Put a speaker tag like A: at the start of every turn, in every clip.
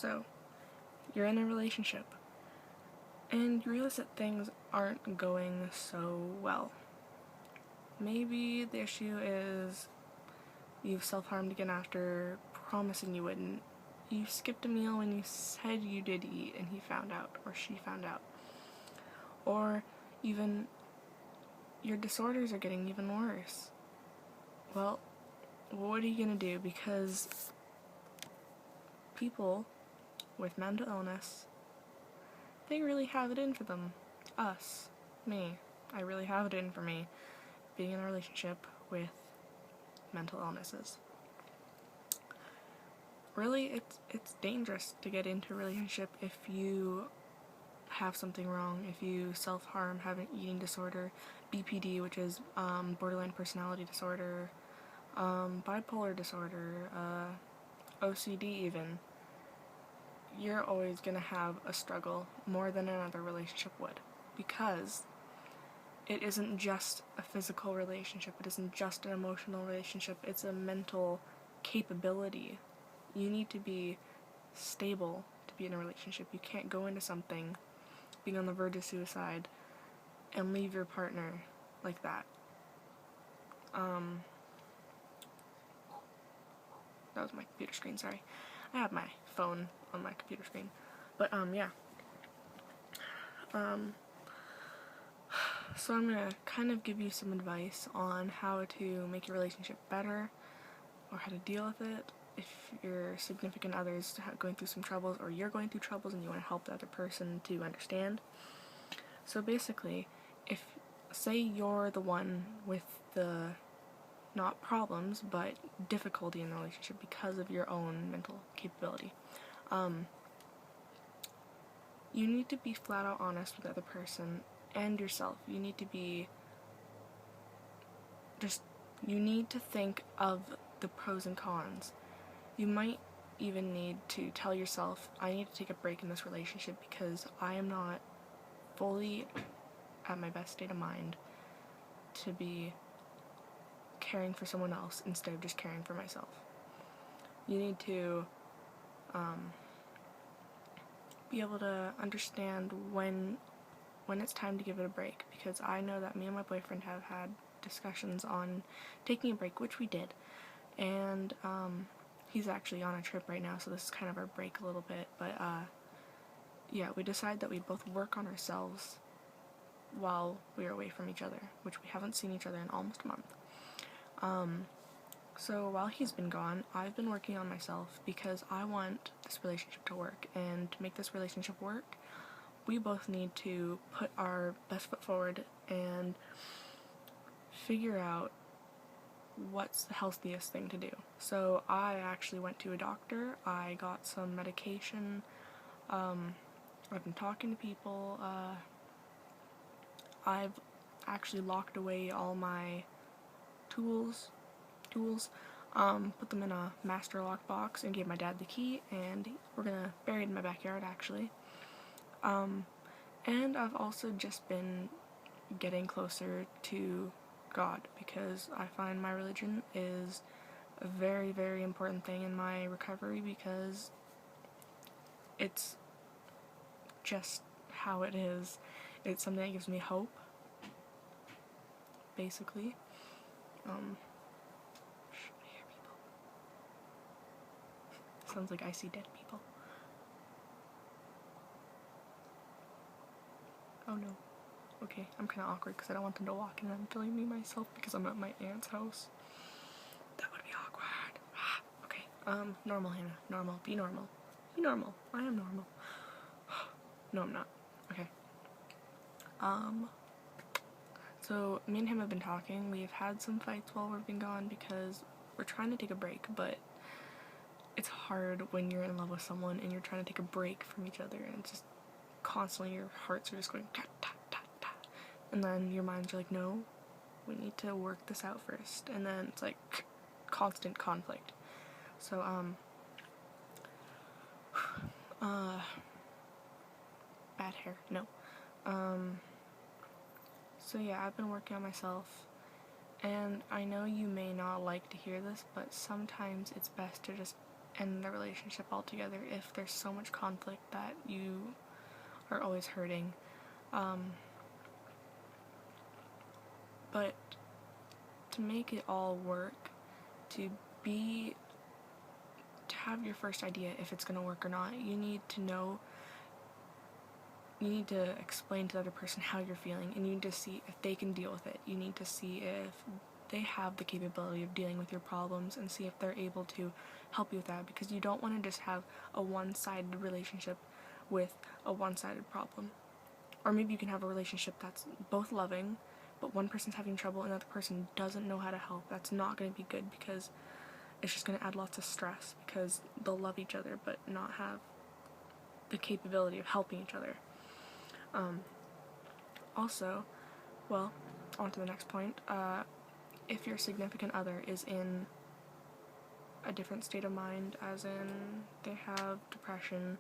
A: So, you're in a relationship, and you realize that things aren't going so well. Maybe the issue is you've self-harmed again after promising you wouldn't. You skipped a meal when you said you did eat and he found out, or she found out. Or even your disorders are getting even worse. Well, what are you gonna do? Because people with mental illness, they really have it in for them. Us, me, I really have it in for me being in a relationship with mental illnesses. Really, it's dangerous to get into a relationship if you have something wrong, if you self-harm, have an eating disorder, BPD, which is borderline personality disorder, bipolar disorder, OCD even. You're always gonna have a struggle more than another relationship would, because it isn't just a physical relationship, it isn't just an emotional relationship, it's a mental capability. You need to be stable to be in a relationship. You can't go into something being on the verge of suicide and leave your partner like that. That was my computer screen, sorry. I have my phone on my computer screen. But, yeah. So I'm gonna kind of give you some advice on how to make your relationship better, or how to deal with it if your significant other is going through some troubles, or you're going through troubles and you want to help the other person to understand. So basically, if, say you're the one with the, not problems, but difficulty in the relationship because of your own mental capability, you need to be flat out honest with the other person and yourself. You need to be you need to think of the pros and cons. You might even need to tell yourself, I need to take a break in this relationship because I am not fully at my best state of mind to be caring for someone else instead of just caring for myself. You need to be able to understand when it's time to give it a break, because I know that me and my boyfriend have had discussions on taking a break, which we did, and he's actually on a trip right now, so this is kind of our break a little bit, but yeah, we decided that we'd both work on ourselves while we were away from each other, which we haven't seen each other in almost a month. So while he's been gone, I've been working on myself because I want this relationship to work, and to make this relationship work, we both need to put our best foot forward and figure out what's the healthiest thing to do. So I actually went to a doctor, I got some medication, I've been talking to people, I've actually locked away all my tools, put them in a master lock box and gave my dad the key, and we're gonna bury it in my backyard actually. And I've also just been getting closer to God, because I find my religion is a very, very important thing in my recovery, because it's just how it is. It's something that gives me hope, basically. I hear people. Sounds like I see dead people. Oh no. Okay, I'm kind of awkward because I don't want them to walk in and I'm filming me myself because I'm at my aunt's house. That would be awkward. Okay, normal, Hannah. Normal. Be normal. Be normal. I am normal. No, I'm not. Okay. So, me and him have been talking. We've had some fights while we've been gone because we're trying to take a break, but it's hard when you're in love with someone and you're trying to take a break from each other, and it's just constantly your hearts are just going tat, tat, tat, tat. And then your minds are like, no, we need to work this out first. And then it's like constant conflict. So, bad hair, no. So yeah, I've been working on myself, and I know you may not like to hear this, but sometimes it's best to just end the relationship altogether if there's so much conflict that you are always hurting. But to make it all work, to have your first idea if it's going to work or not, you need to explain to the other person how you're feeling, and you need to see if they can deal with it. You need to see if they have the capability of dealing with your problems and see if they're able to help you with that, because you don't want to just have a one-sided relationship with a one-sided problem. Or maybe you can have a relationship that's both loving, but one person's having trouble and the other person doesn't know how to help. That's not going to be good, because it's just going to add lots of stress, because they'll love each other but not have the capability of helping each other. Also, well, on to the next point, if your significant other is in a different state of mind, as in they have depression,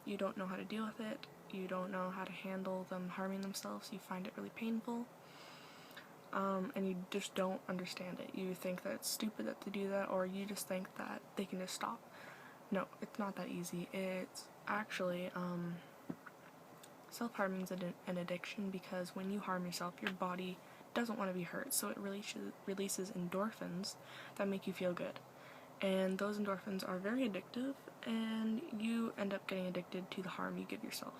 A: you don't know how to deal with it, you don't know how to handle them harming themselves, you find it really painful, and you just don't understand it. You think that it's stupid that they do that, or you just think that they can just stop. No, it's not that easy. It's actually, self-harming is an addiction, because when you harm yourself, your body doesn't want to be hurt, so it releases endorphins that make you feel good. And those endorphins are very addictive, and you end up getting addicted to the harm you give yourself.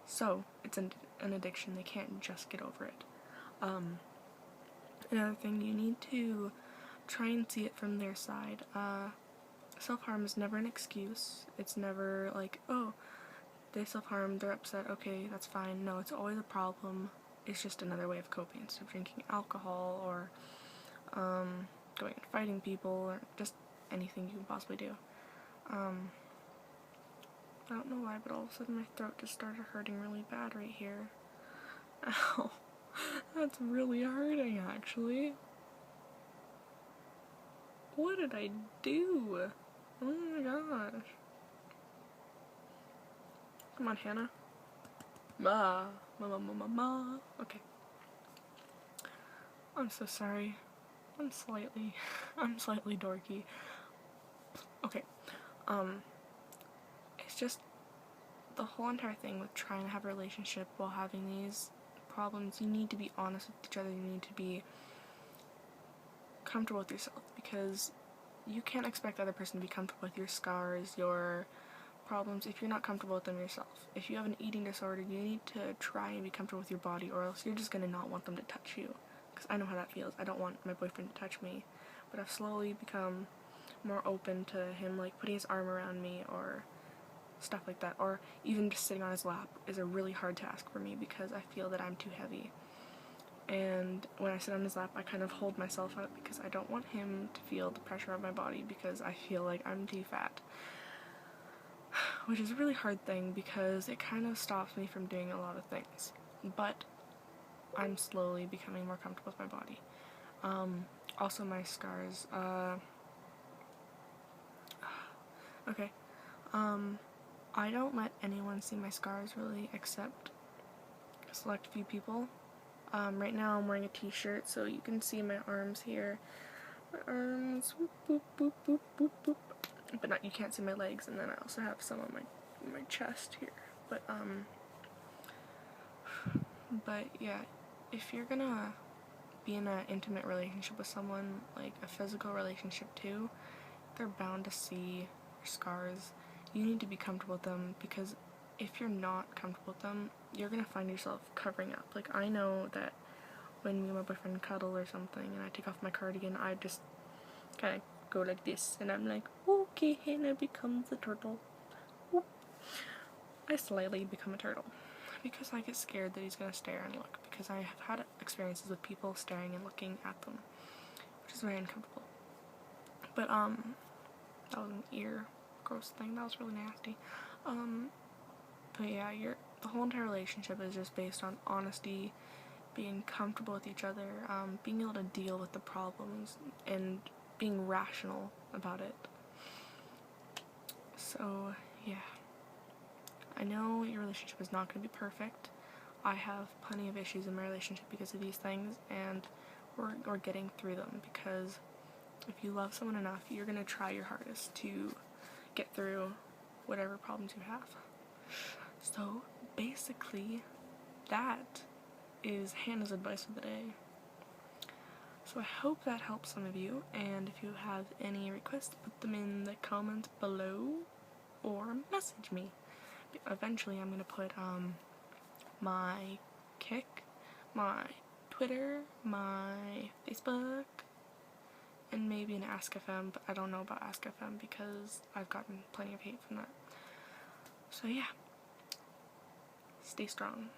A: So, it's an addiction. They can't just get over it. Another thing, you need to try and see it from their side. Self-harm is never an excuse. It's never like, oh, they self-harm, they're upset, okay, that's fine. No, it's always a problem. It's just another way of coping, instead of drinking alcohol or going and fighting people, or just anything you can possibly do. I don't know why, but all of a sudden my throat just started hurting really bad right here. Ow. That's really hurting, actually. What did I do? Oh my gosh. Come on, Hannah. Ma. Okay. I'm so sorry. I'm slightly dorky. Okay. It's just the whole entire thing with trying to have a relationship while having these problems. You need to be honest with each other. You need to be comfortable with yourself, because you can't expect the other person to be comfortable with your scars, your problems, if you're not comfortable with them yourself. If you have an eating disorder, you need to try and be comfortable with your body, or else you're just gonna not want them to touch you. Because I know how that feels. I don't want my boyfriend to touch me, but I've slowly become more open to him, like putting his arm around me or stuff like that, or even just sitting on his lap is a really hard task for me, because I feel that I'm too heavy. And when I sit on his lap, I kind of hold myself up, because I don't want him to feel the pressure of my body, because I feel like I'm too fat. Which is a really hard thing, because it kind of stops me from doing a lot of things. But I'm slowly becoming more comfortable with my body. Also my scars. Okay. I don't let anyone see my scars, really, except a select few people. Right now I'm wearing a t-shirt, so you can see my arms here. My arms, whoop, boop, boop, boop, boop, boop. But not, you can't see my legs, and then I also have some on my chest here. But yeah, if you're gonna be in an intimate relationship with someone, like a physical relationship too, they're bound to see your scars. You need to be comfortable with them, because if you're not comfortable with them, you're gonna find yourself covering up. Like, I know that when me and my boyfriend cuddle or something and I take off my cardigan, I just kind of go like this, and I'm like, okay, Hannah becomes a turtle. Whoop. I slightly become a turtle, because I get scared that he's gonna stare and look, because I have had experiences with people staring and looking at them, which is very uncomfortable. But that was an ear gross thing, that was really nasty. But yeah, the whole entire relationship is just based on honesty, being comfortable with each other, being able to deal with the problems, and being rational about it. So yeah, I know your relationship is not going to be perfect. I have plenty of issues in my relationship because of these things, and we're getting through them, because if you love someone enough, you're gonna try your hardest to get through whatever problems you have. So basically, that is Hannah's advice of the day. So I hope that helps some of you, and if you have any requests, put them in the comments below or message me. Eventually I'm gonna put my Kik, my Twitter, my Facebook, and maybe an Ask.fm, but I don't know about Ask.fm because I've gotten plenty of hate from that. So yeah, stay strong.